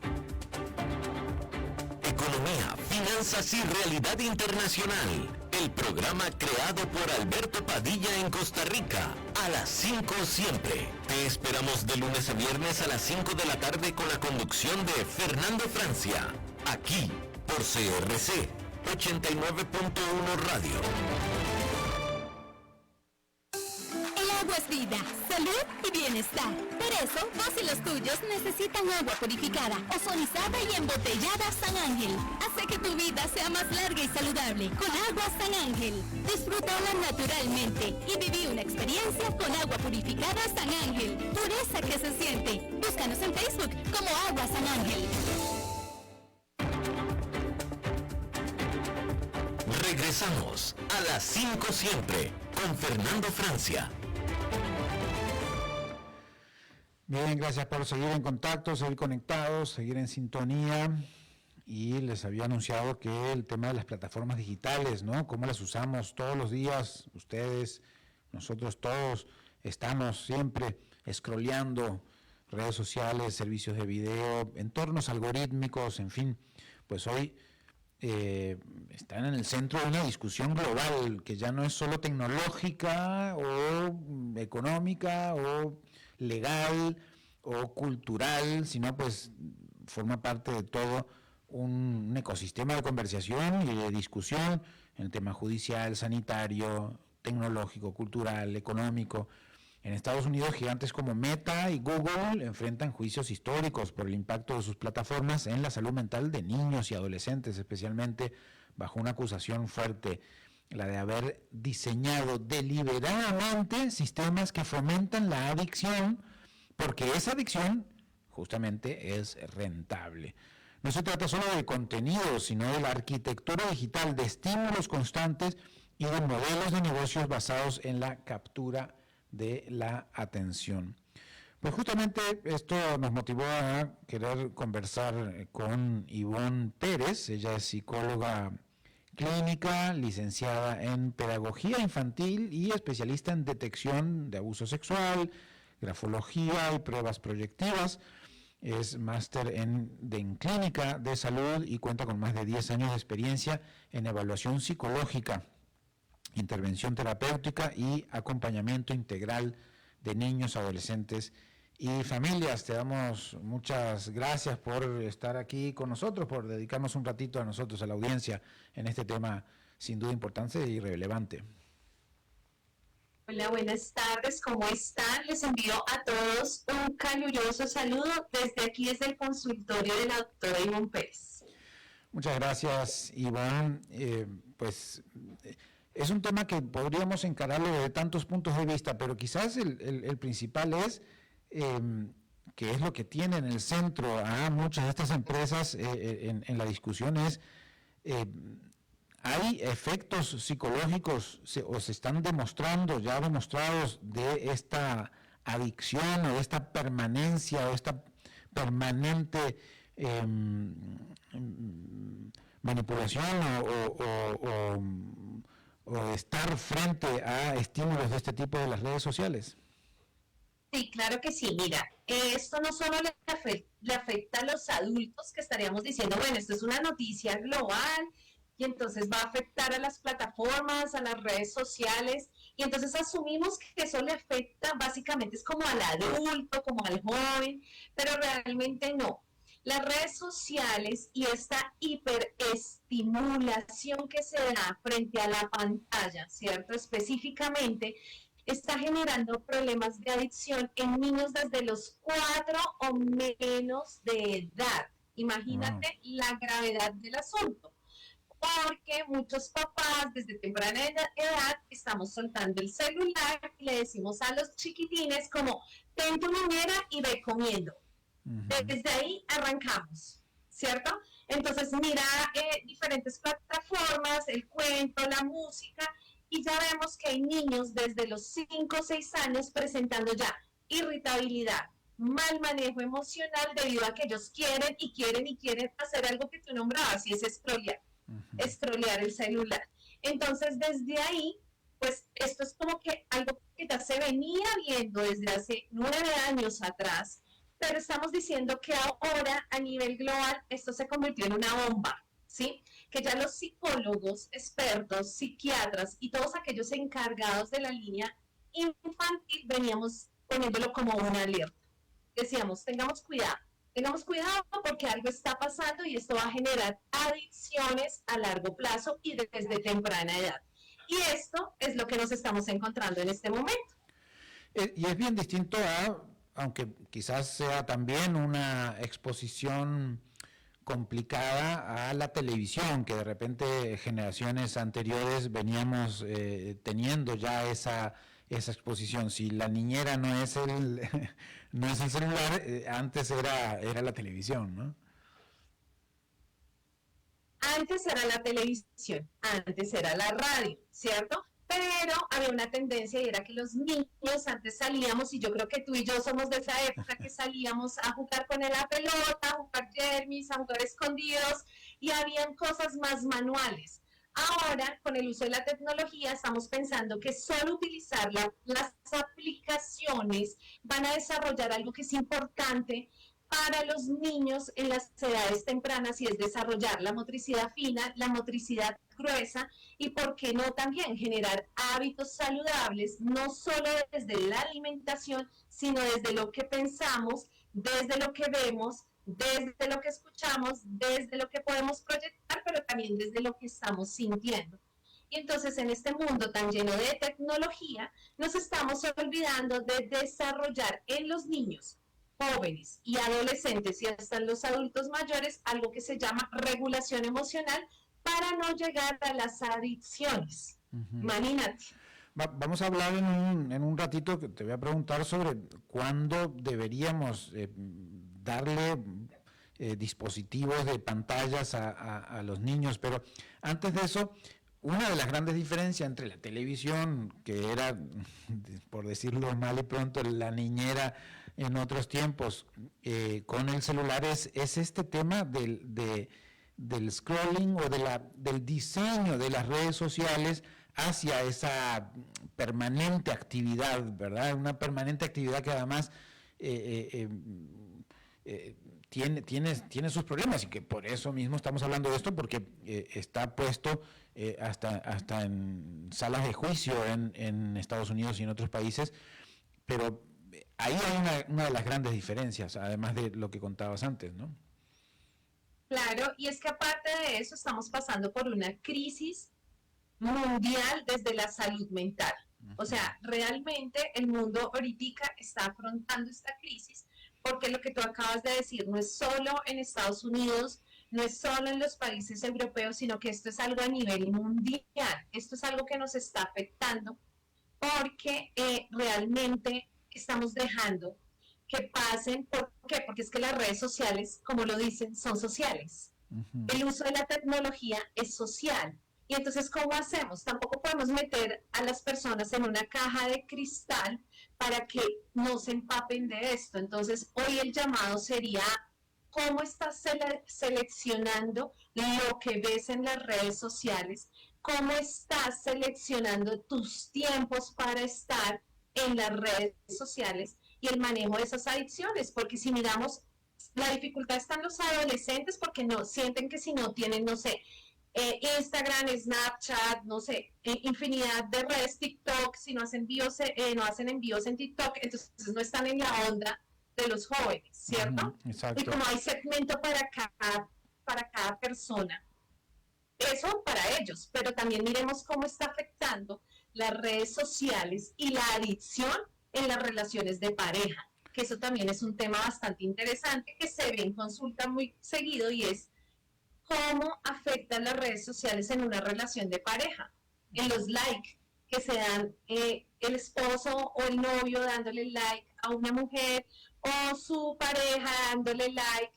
Speaker 2: Economía, finanzas y realidad internacional. El programa creado por Alberto Padilla en Costa Rica. A las 5 siempre. Te esperamos de lunes a viernes a las 5 de la tarde con la conducción de Fernando Francia. Aquí, por CRC 89.1 Radio.
Speaker 4: Agua es vida, salud y bienestar. Por eso, vos y los tuyos necesitan agua purificada, ozonizada y embotellada San Ángel. Hace que tu vida sea más larga y saludable con agua San Ángel. Disfrútala naturalmente y viví una experiencia con agua purificada San Ángel. Pureza que se siente. Búscanos en Facebook como Agua San Ángel.
Speaker 2: Regresamos a las 5 siempre con Fernando Francia.
Speaker 3: Bien, gracias por seguir en contacto, seguir conectados, seguir en sintonía. Y les había anunciado que el tema de las plataformas digitales, ¿no? Cómo las usamos todos los días, ustedes, nosotros todos, estamos siempre scrolleando redes sociales, servicios de video, entornos algorítmicos, en fin. Pues hoy están en el centro de una discusión global que ya no es solo tecnológica o económica o legal o cultural, sino pues forma parte de todo un ecosistema de conversación y de discusión en el tema judicial, sanitario, tecnológico, cultural, económico. En Estados Unidos, gigantes como Meta y Google enfrentan juicios históricos por el impacto de sus plataformas en la salud mental de niños y adolescentes, especialmente bajo una acusación fuerte, la de haber diseñado deliberadamente sistemas que fomentan la adicción, porque esa adicción justamente es rentable. No se trata solo de contenido, sino de la arquitectura digital, de estímulos constantes y de modelos de negocios basados en la captura de la atención. Pues justamente esto nos motivó a querer conversar con Ivonne Pérez. Ella es psicóloga clínica, licenciada en pedagogía infantil y especialista en detección de abuso sexual, grafología y pruebas proyectivas. Es máster en clínica de salud y cuenta con más de 10 años de experiencia en evaluación psicológica, intervención terapéutica y acompañamiento integral de niños, adolescentes y familias. Te damos muchas gracias por estar aquí con nosotros, por dedicarnos un ratito a nosotros, a la audiencia, en este tema sin duda importante y relevante.
Speaker 5: Hola, buenas tardes, ¿cómo están? Les envío a todos un caluroso saludo desde aquí, desde el consultorio de la doctora Ivonne Pérez.
Speaker 3: Muchas gracias, Ivonne. Es un tema que podríamos encararlo desde tantos puntos de vista, pero quizás el principal es que es lo que tiene en el centro a muchas de estas empresas en la discusión es ¿hay efectos psicológicos o se están demostrando, ya demostrados, de esta adicción o de esta permanencia o esta permanente manipulación o estar frente a estímulos de este tipo de las redes sociales?
Speaker 5: Sí, claro que sí. Mira, esto no solo le afecta a los adultos, que estaríamos diciendo, bueno, esto es una noticia global y entonces va a afectar a las plataformas, a las redes sociales, y entonces asumimos que eso le afecta básicamente es como al adulto, como al joven, pero realmente no. Las redes sociales y esta hiperestimulación que se da frente a la pantalla, ¿cierto? Específicamente, está generando problemas de adicción en niños desde los 4 o menos de edad. Imagínate la gravedad del asunto, porque muchos papás desde temprana edad estamos soltando el celular y le decimos a los chiquitines como, ten tu niñera y ve comiendo. Desde ahí arrancamos, ¿cierto? Entonces mira diferentes plataformas, el cuento, la música, y ya vemos que hay niños desde los 5 o 6 años presentando ya irritabilidad, mal manejo emocional debido a que ellos quieren y quieren y quieren hacer algo que tú nombrabas, y es scrollear el celular. Entonces desde ahí, pues esto es como que algo que ya se venía viendo desde hace 9 años atrás, pero estamos diciendo que ahora a nivel global esto se convirtió en una bomba, ¿sí? Que ya los psicólogos, expertos, psiquiatras y todos aquellos encargados de la línea infantil veníamos poniéndolo como una alerta. Decíamos, tengamos cuidado porque algo está pasando y esto va a generar adicciones a largo plazo y desde temprana edad. Y esto es lo que nos estamos encontrando en este momento.
Speaker 3: Y es bien distinto a, aunque quizás sea también una exposición complicada a la televisión, que de repente generaciones anteriores veníamos teniendo ya esa exposición. Si la niñera no es el no es el celular, antes era la televisión, ¿no?
Speaker 5: Antes era la televisión, antes era la radio, ¿cierto? Pero había una tendencia y era que los niños antes salíamos, y yo creo que tú y yo somos de esa época que salíamos a jugar con la pelota, a jugar jermis, a jugar escondidos, y habían cosas más manuales. Ahora, con el uso de la tecnología, estamos pensando que solo utilizar las aplicaciones van a desarrollar algo que es importante para los niños en las edades tempranas, y es desarrollar la motricidad fina, la motricidad gruesa, y por qué no también generar hábitos saludables, no solo desde la alimentación, sino desde lo que pensamos, desde lo que vemos, desde lo que escuchamos, desde lo que podemos proyectar, pero también desde lo que estamos sintiendo. Y entonces en este mundo tan lleno de tecnología, nos estamos olvidando de desarrollar en los niños, jóvenes y adolescentes y hasta en los adultos mayores algo que se llama regulación emocional para no llegar a las adicciones. Imagínate.
Speaker 3: Vamos a hablar en un ratito, que te voy a preguntar sobre cuándo deberíamos darle dispositivos de pantallas a los niños, pero antes de eso, una de las grandes diferencias entre la televisión, que era, por decirlo mal y pronto, la niñera en otros tiempos, con el celular, es este tema del scrolling o del diseño de las redes sociales hacia esa permanente actividad, ¿verdad? Una permanente actividad que además tiene sus problemas, y que por eso mismo estamos hablando de esto, porque está puesto hasta en salas de juicio en Estados Unidos y en otros países, pero ahí hay una de las grandes diferencias, además de lo que contabas antes, ¿no?
Speaker 5: Claro, y es que aparte de eso estamos pasando por una crisis mundial desde la salud mental. O sea, realmente el mundo ahorita está afrontando esta crisis, porque lo que tú acabas de decir no es solo en Estados Unidos, no es solo en los países europeos, sino que esto es algo a nivel mundial. Esto es algo que nos está afectando porque realmente estamos dejando que pasen. ¿Por qué? Porque es que las redes sociales, como lo dicen, son sociales. El uso de la tecnología es social. Y entonces, ¿cómo hacemos? Tampoco podemos meter a las personas en una caja de cristal para que no se empapen de esto. Entonces, hoy el llamado sería, ¿cómo estás seleccionando lo que ves en las redes sociales? ¿Cómo estás seleccionando tus tiempos para estar en las redes sociales y el manejo de esas adicciones? Porque si miramos, la dificultad está en los adolescentes, porque no sienten que si no tienen, no sé, Instagram, Snapchat, no sé, infinidad de redes, TikTok, si no hacen no hacen envíos en TikTok, entonces no están en la onda de los jóvenes, ¿cierto?
Speaker 3: Exacto.
Speaker 5: Y como hay segmento para cada persona, eso para ellos, pero también miremos cómo está afectando las redes sociales y la adicción en las relaciones de pareja, que eso también es un tema bastante interesante que se ve en consulta muy seguido y es cómo afectan las redes sociales en una relación de pareja, en los likes que se dan el esposo o el novio dándole like a una mujer o su pareja dándole like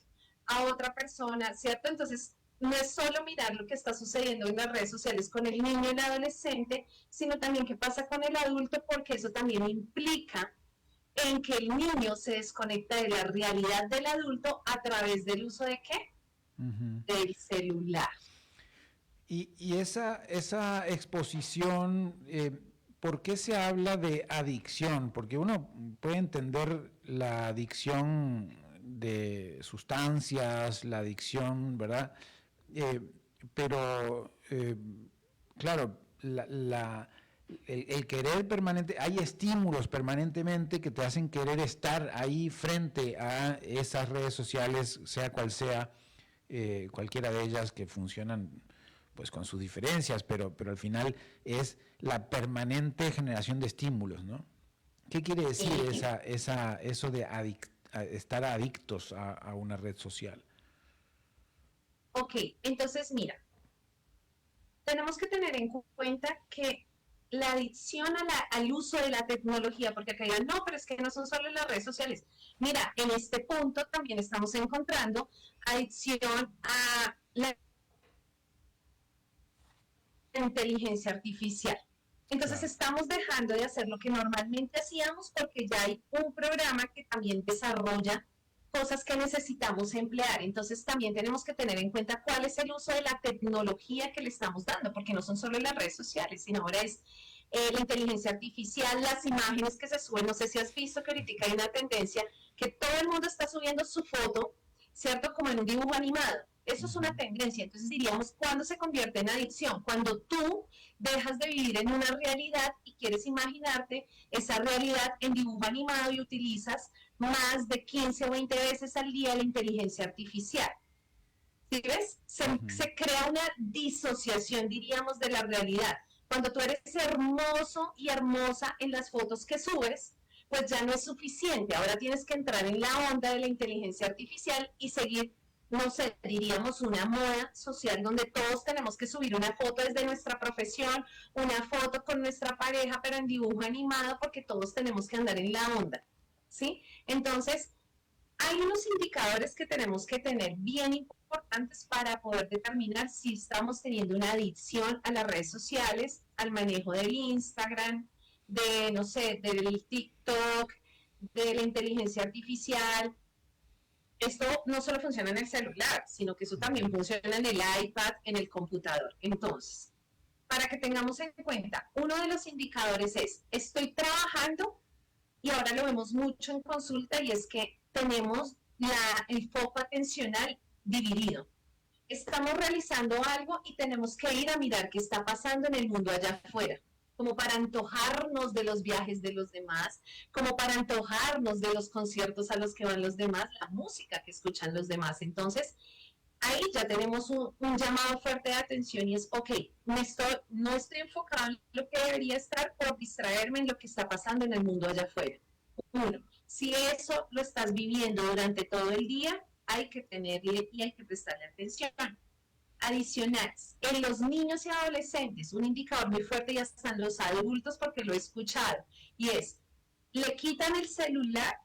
Speaker 5: a otra persona, ¿cierto? Entonces, no es solo mirar lo que está sucediendo en las redes sociales con el niño y el adolescente, sino también qué pasa con el adulto, porque eso también implica en que el niño se desconecta de la realidad del adulto a través del uso de ¿qué? Del celular.
Speaker 3: Y esa exposición, ¿por qué se habla de adicción? Porque uno puede entender la adicción de sustancias, la adicción, ¿verdad? Pero, claro, el querer permanente, hay estímulos permanentemente que te hacen querer estar ahí frente a esas redes sociales, sea cual sea, cualquiera de ellas que funcionan pues con sus diferencias, pero al final es la permanente generación de estímulos, ¿no? ¿Qué quiere decir eso de estar adictos a una red social?
Speaker 5: Ok, entonces mira, tenemos que tener en cuenta que la adicción al uso de la tecnología, porque acá digan, no, pero es que no son solo las redes sociales. Mira, en este punto también estamos encontrando adicción a la inteligencia artificial. Entonces estamos dejando de hacer lo que normalmente hacíamos porque ya hay un programa que también desarrolla cosas que necesitamos emplear. Entonces también tenemos que tener en cuenta cuál es el uso de la tecnología que le estamos dando, porque no son solo las redes sociales, sino ahora es la inteligencia artificial, las imágenes que se suben. No sé si has visto que ahorita hay una tendencia que todo el mundo está subiendo su foto, ¿cierto? Como en un dibujo animado. Eso es una tendencia. Entonces diríamos, ¿cuándo se convierte en adicción? Cuando tú dejas de vivir en una realidad y quieres imaginarte esa realidad en dibujo animado y utilizas más de 15 o 20 veces al día la inteligencia artificial. ¿Sí ves? Se crea una disociación, diríamos, de la realidad. Cuando tú eres hermoso y hermosa en las fotos que subes, pues ya no es suficiente. Ahora tienes que entrar en la onda de la inteligencia artificial y seguir, no sé, diríamos una moda social donde todos tenemos que subir una foto desde nuestra profesión, una foto con nuestra pareja, pero en dibujo animado, porque todos tenemos que andar en la onda, ¿sí? Entonces, hay unos indicadores que tenemos que tener bien importantes para poder determinar si estamos teniendo una adicción a las redes sociales, al manejo del Instagram, de, no sé, del TikTok, de la inteligencia artificial. Esto no solo funciona en el celular, sino que eso también funciona en el iPad, en el computador. Entonces, para que tengamos en cuenta, uno de los indicadores es, estoy trabajando, y ahora lo vemos mucho en consulta, y es que tenemos el foco atencional dividido. Estamos realizando algo y tenemos que ir a mirar qué está pasando en el mundo allá afuera, como para antojarnos de los viajes de los demás, como para antojarnos de los conciertos a los que van los demás, la música que escuchan los demás. Entonces, ahí ya tenemos un llamado fuerte de atención y es, ok, no estoy enfocado en lo que debería estar por distraerme en lo que está pasando en el mundo allá afuera. Uno, si eso lo estás viviendo durante todo el día, hay que tenerle y hay que prestarle atención. Adicionales, en los niños y adolescentes, un indicador muy fuerte ya están los adultos porque lo he escuchado, y es, le quitan el celular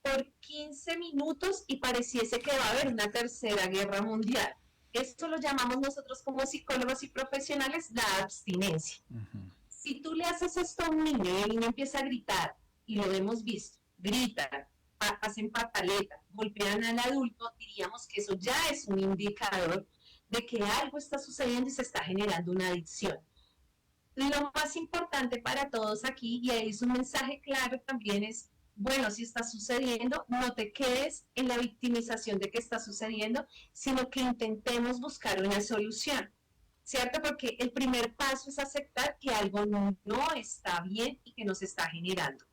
Speaker 5: por 15 minutos y pareciese que va a haber una tercera guerra mundial. Esto lo llamamos nosotros como psicólogos y profesionales la abstinencia. Si tú le haces esto a un niño y el niño empieza a gritar, y lo hemos visto, gritan, hacen pataletas, golpean al adulto, diríamos que eso ya es un indicador de que algo está sucediendo y se está generando una adicción. Lo más importante para todos aquí, y ahí es un mensaje claro también, es, bueno, si está sucediendo, no te quedes en la victimización de que está sucediendo, sino que intentemos buscar una solución. ¿cierto? Porque el primer paso es aceptar que algo no está bien y que nos está generando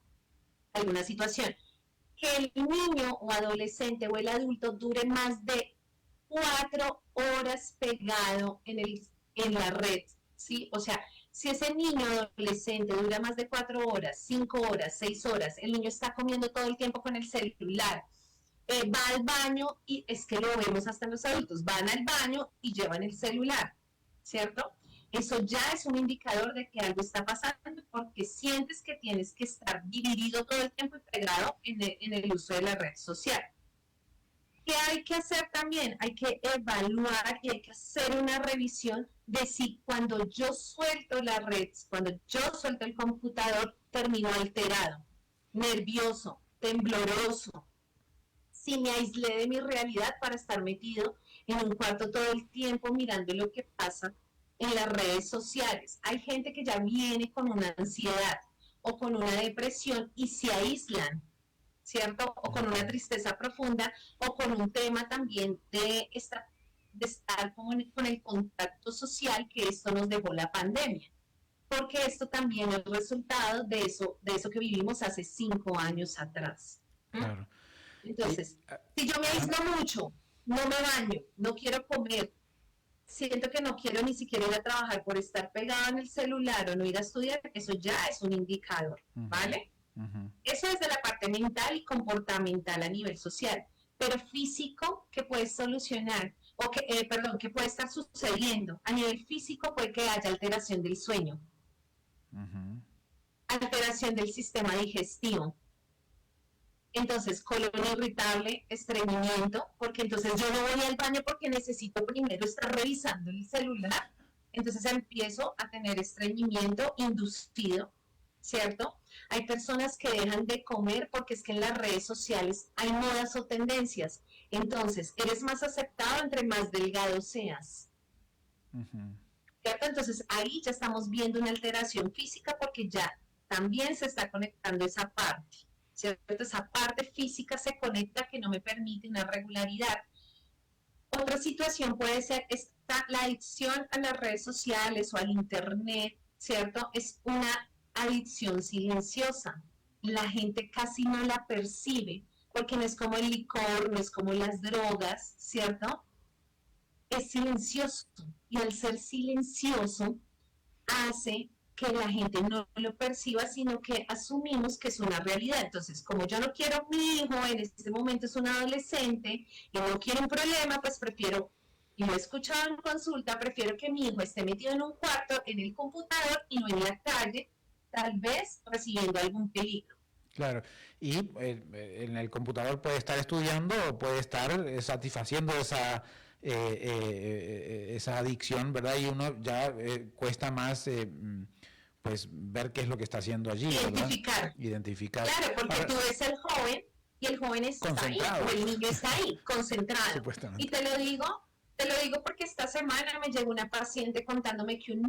Speaker 5: alguna situación. Que el niño o adolescente o el adulto dure más de 4 horas pegado en la red, ¿sí? O sea, si ese niño o adolescente dura más de 4 horas, 5 horas, 6 horas, el niño está comiendo todo el tiempo con el celular, va al baño y es que lo vemos hasta los adultos, van al baño y llevan el celular, ¿cierto? Eso ya es un indicador de que algo está pasando porque sientes que tienes que estar dividido todo el tiempo y pegado en el uso de la red social. ¿Qué hay que hacer también? Hay que evaluar y hay que hacer una revisión de si cuando yo suelto la red, cuando yo suelto el computador, termino alterado, nervioso, tembloroso, si me aislé de mi realidad para estar metido en un cuarto todo el tiempo mirando lo que pasa en las redes sociales. Hay gente que ya viene con una ansiedad o con una depresión y se aíslan, ¿cierto? O con una tristeza profunda o con un tema también de estar con el contacto social que esto nos dejó la pandemia. Porque esto también es resultado de eso que vivimos hace 5 años atrás.
Speaker 3: Claro.
Speaker 5: Entonces, si yo me aíslo mucho, no me baño, no quiero comer, siento que no quiero ni siquiera ir a trabajar por estar pegado en el celular o no ir a estudiar, eso ya es un indicador, ¿vale? Eso es de la parte mental y comportamental a nivel social, pero físico que puedes solucionar, o que puede estar sucediendo. A nivel físico puede que haya alteración del sueño, alteración del sistema digestivo. Entonces, colon irritable, estreñimiento, porque entonces yo no voy al baño porque necesito primero estar revisando el celular. Entonces empiezo a tener estreñimiento inducido, ¿cierto? Hay personas que dejan de comer porque es que en las redes sociales hay modas o tendencias. Entonces, eres más aceptado entre más delgado seas. ¿Cierto? Entonces, ahí ya estamos viendo una alteración física porque ya también se está conectando esa parte. ¿Cierto? Esa parte física se conecta que no me permite una regularidad. Otra situación puede ser la adicción a las redes sociales o al internet, ¿cierto? Es una adicción silenciosa. La gente casi no la percibe porque no es como el licor, no es como las drogas, ¿cierto? Es silencioso y al ser silencioso hace que la gente no lo perciba, sino que asumimos que es una realidad. Entonces, como yo no quiero mi hijo, en este momento es un adolescente, y no quiero un problema, pues prefiero, y lo he escuchado en consulta, prefiero que mi hijo esté metido en un cuarto, en el computador, y no en la calle, tal vez recibiendo algún peligro.
Speaker 3: Claro, y en el computador puede estar estudiando o puede estar satisfaciendo esa adicción, ¿verdad? Y uno ya cuesta más pues ver qué es lo que está haciendo allí,
Speaker 5: Identificar.
Speaker 3: ¿verdad? Identificar.
Speaker 5: Claro, porque ahora, tú ves al joven y el joven está ahí, o el niño está ahí, concentrado. Y te lo digo porque esta semana me llegó una paciente contándome que una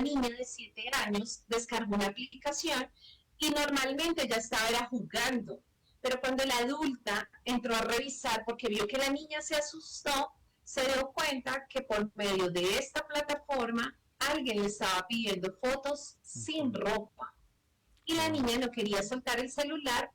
Speaker 5: niña de 7 años descargó una aplicación y normalmente ya estaba jugando. Pero cuando la adulta entró a revisar porque vio que la niña se asustó, se dio cuenta que por medio de esta plataforma alguien le estaba pidiendo fotos sin ropa. Y la niña no quería soltar el celular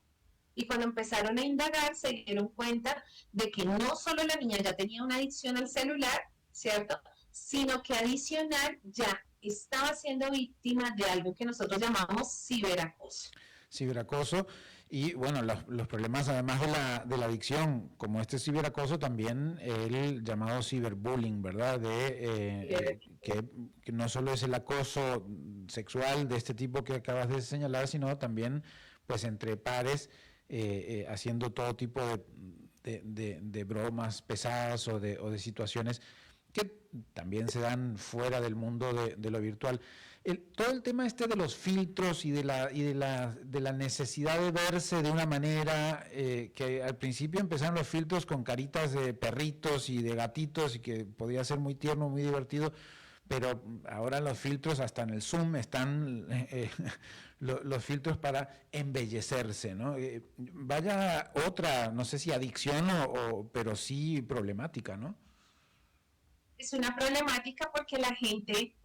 Speaker 5: y cuando empezaron a indagar se dieron cuenta de que no solo la niña ya tenía una adicción al celular, ¿cierto? Sino que adicional ya estaba siendo víctima de algo que nosotros llamamos ciberacoso.
Speaker 3: Ciberacoso. Y bueno, los problemas además de la adicción, como este ciberacoso, también el llamado ciberbullying, ¿verdad? Que no solo es el acoso sexual de este tipo que acabas de señalar, sino también pues entre pares, haciendo todo tipo de bromas pesadas o de situaciones que también se dan fuera del mundo de lo virtual. Todo el tema de los filtros y de la necesidad de verse de una manera, que al principio empezaron los filtros con caritas de perritos y de gatitos y que podía ser muy tierno, muy divertido, pero ahora los filtros, hasta en el Zoom, están los filtros para embellecerse, ¿no? Vaya otra, no sé si adicción pero sí problemática, ¿no?
Speaker 5: es una problemática porque la gente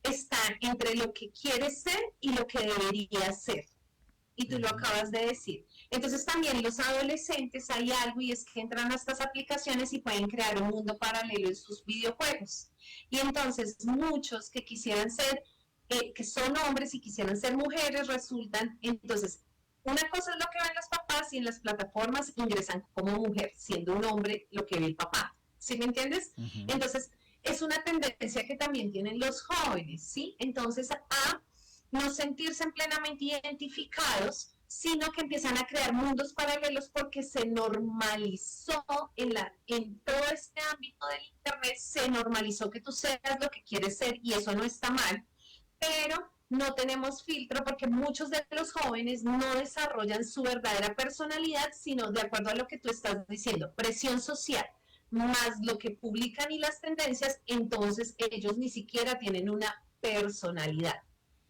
Speaker 5: está entre lo que quiere ser y lo que debería ser. Y tú lo acabas de decir. Entonces también los adolescentes hay algo y es que entran a estas aplicaciones y pueden crear un mundo paralelo en sus videojuegos. Y entonces muchos que quisieran ser, que son hombres y quisieran ser mujeres, resultan, entonces, una cosa es lo que ven los papás y en las plataformas ingresan como mujer, siendo un hombre lo que ve el papá. ¿Sí me entiendes?
Speaker 3: Ujú.
Speaker 5: Entonces, es una tendencia que también tienen los jóvenes, ¿sí? Entonces, a no sentirse plenamente identificados, sino que empiezan a crear mundos paralelos porque se normalizó en todo este ámbito del internet, se normalizó que tú seas lo que quieres ser y eso no está mal, pero no tenemos filtro porque muchos de los jóvenes no desarrollan su verdadera personalidad, sino de acuerdo a lo que tú estás diciendo, presión social, más lo que publican y las tendencias, entonces ellos ni siquiera tienen una personalidad.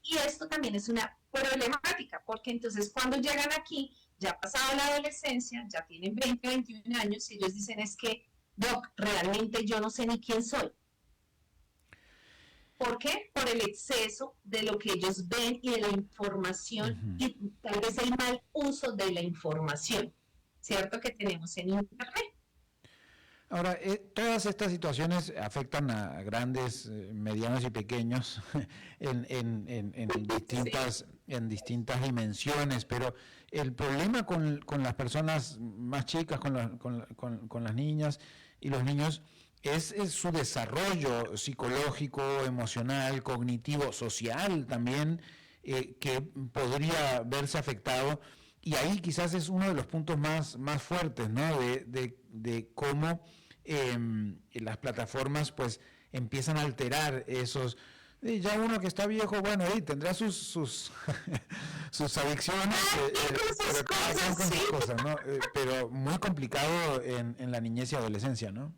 Speaker 5: Y esto también es una problemática, porque entonces cuando llegan aquí, ya ha pasado la adolescencia, ya tienen 20, 21 años, y ellos dicen es que, Doc, realmente yo no sé ni quién soy. ¿Por qué? Por el exceso de lo que ellos ven y de la información y tal vez el mal uso de la información, ¿cierto? Que tenemos en Internet.
Speaker 3: Ahora, todas estas situaciones afectan a grandes, medianos y pequeños en distintas dimensiones, pero el problema con las personas más chicas, con las niñas y los niños, es su desarrollo psicológico, emocional, cognitivo, social también, que podría verse afectado. Y ahí quizás es uno de los puntos más fuertes, ¿no? De cómo las plataformas pues empiezan a alterar esos. Ya uno que está viejo, bueno, tendrá sus adicciones, pero cada quien con sus cosas, ¿no? Pero muy complicado en la niñez y adolescencia, ¿no?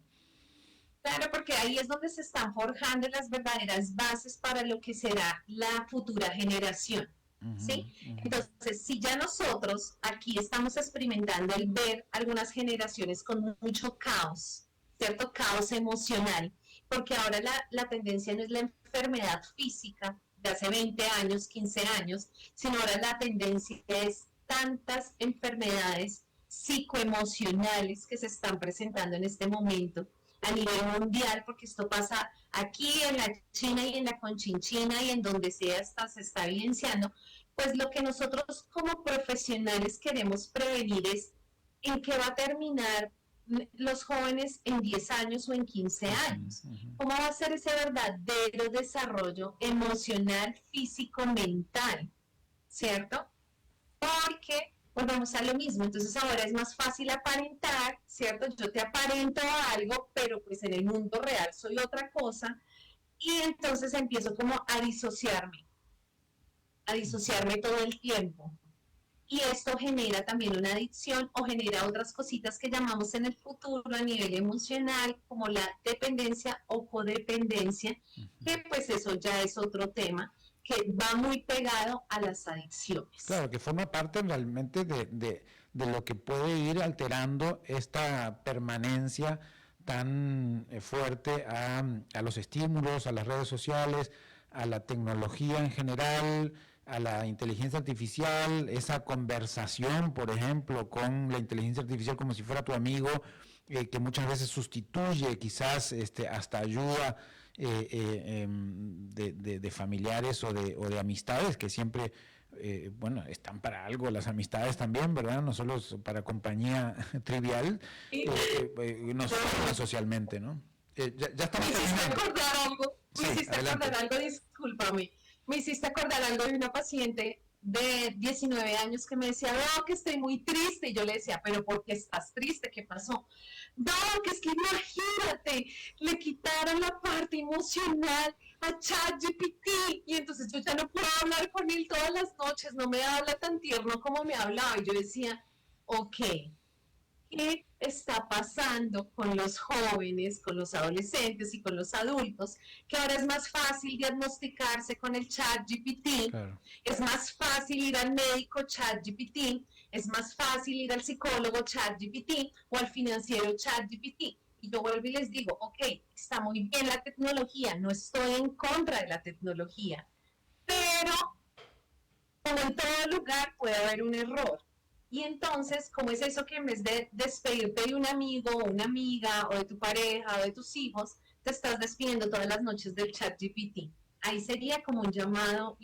Speaker 5: Claro, porque ahí es donde se están forjando las verdaderas bases para lo que será la futura generación. ¿Sí? Entonces, si ya nosotros aquí estamos experimentando el ver algunas generaciones con mucho caos, ¿cierto? Caos emocional, porque ahora la tendencia no es la enfermedad física de hace 20 años, 15 años, sino ahora la tendencia es tantas enfermedades psicoemocionales que se están presentando en este momento a nivel mundial, porque esto pasa aquí en la China y en la Conchinchina y en donde sea se está evidenciando, pues lo que nosotros como profesionales queremos prevenir es en qué va a terminar los jóvenes en 10 años o en 15 años. ¿Cómo va a ser ese verdadero desarrollo emocional, físico, mental? ¿Cierto? Porque volvemos a lo mismo, entonces ahora es más fácil aparentar, ¿cierto? Yo te aparento algo, pero pues en el mundo real soy otra cosa, y entonces empiezo como a disociarme todo el tiempo. Y esto genera también una adicción o genera otras cositas que llamamos en el futuro a nivel emocional, como la dependencia o codependencia, que pues eso ya es otro tema que va muy pegado a las adicciones.
Speaker 3: Claro, que forma parte realmente de lo que puede ir alterando esta permanencia tan fuerte a los estímulos, a las redes sociales, a la tecnología en general, a la inteligencia artificial, esa conversación, por ejemplo, con la inteligencia artificial como si fuera tu amigo, que muchas veces sustituye, quizás hasta ayuda de familiares o de amistades que siempre, bueno, están para algo las amistades también, ¿verdad? No solo para compañía trivial, nos forman socialmente, ¿no? Ya estamos terminando.
Speaker 5: Me hiciste acordar algo, discúlpame. Me hiciste acordar algo de una paciente de 19 años que me decía, no, que estoy muy triste. Y yo le decía, ¿pero por qué estás triste? ¿Qué pasó? No, que es que imagínate, le quitaron la parte emocional a ChatGPT y entonces yo ya no puedo hablar con él todas las noches, no me habla tan tierno como me hablaba. Y yo decía, ok, ¿qué está pasando con los jóvenes, con los adolescentes y con los adultos? Que ahora es más fácil diagnosticarse con el ChatGPT, claro. Es más fácil ir al médico ChatGPT, es más fácil ir al psicólogo ChatGPT o al financiero ChatGPT. Y yo vuelvo y les digo, ok, está muy bien la tecnología, no estoy en contra de la tecnología, pero como en todo lugar puede haber un error. Y entonces, ¿cómo es eso que en vez de despedirte de un amigo o una amiga o de tu pareja o de tus hijos, te estás despidiendo todas las noches del chat GPT? Ahí sería como un llamado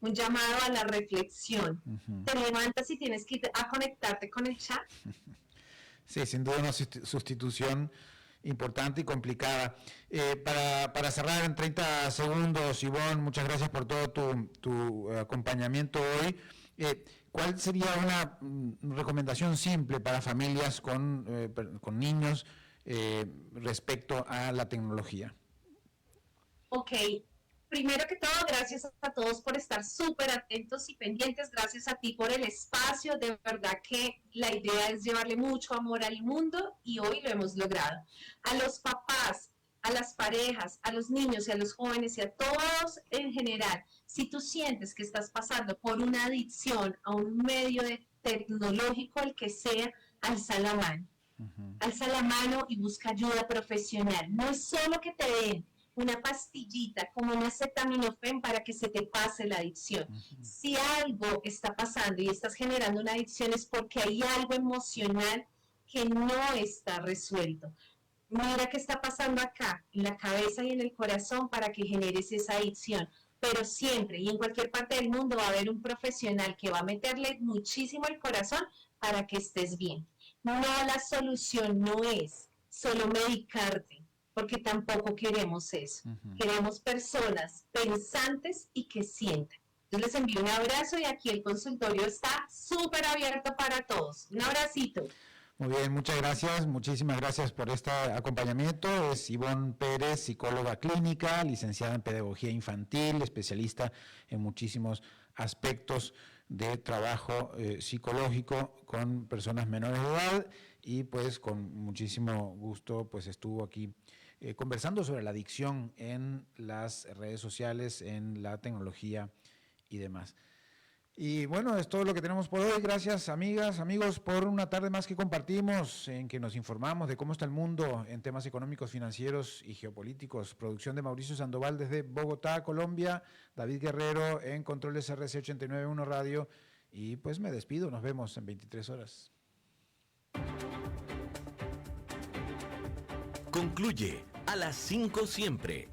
Speaker 5: un llamado a la reflexión. Te levantas y tienes que ir a conectarte con el chat.
Speaker 3: Sí, sin duda una sustitución importante y complicada. Para cerrar en 30 segundos, Ivonne, muchas gracias por todo tu acompañamiento hoy. ¿Cuál sería una recomendación simple para familias con niños respecto a la tecnología?
Speaker 5: Ok, primero que todo, gracias a todos por estar súper atentos y pendientes. Gracias a ti por el espacio. De verdad que la idea es llevarle mucho amor al mundo y hoy lo hemos logrado. A los papás, a las parejas, a los niños y a los jóvenes y a todos en general, si tú sientes que estás pasando por una adicción a un medio tecnológico, el que sea, alza la mano. Alza la mano y busca ayuda profesional. No es solo que te den una pastillita como un acetaminofén para que se te pase la adicción. Si algo está pasando y estás generando una adicción es porque hay algo emocional que no está resuelto. Mira qué está pasando acá, en la cabeza y en el corazón para que generes esa adicción. Pero siempre y en cualquier parte del mundo va a haber un profesional que va a meterle muchísimo el corazón para que estés bien. No, la solución no es solo medicarte, porque tampoco queremos eso. Queremos personas pensantes y que sientan. Entonces les envío un abrazo y aquí el consultorio está súper abierto para todos. Un abracito.
Speaker 3: Muy bien, muchas gracias, muchísimas gracias por este acompañamiento. Es Ivonne Pérez, psicóloga clínica, licenciada en pedagogía infantil, especialista en muchísimos aspectos de trabajo psicológico con personas menores de edad y pues con muchísimo gusto pues estuvo aquí conversando sobre la adicción en las redes sociales, en la tecnología y demás. Y bueno, es todo lo que tenemos por hoy. Gracias, amigas, amigos, por una tarde más que compartimos, en que nos informamos de cómo está el mundo en temas económicos, financieros y geopolíticos. Producción de Mauricio Sandoval desde Bogotá, Colombia. David Guerrero en Controles RC 891 Radio. Y pues me despido. Nos vemos en 23 horas.
Speaker 2: Concluye a las 5 siempre.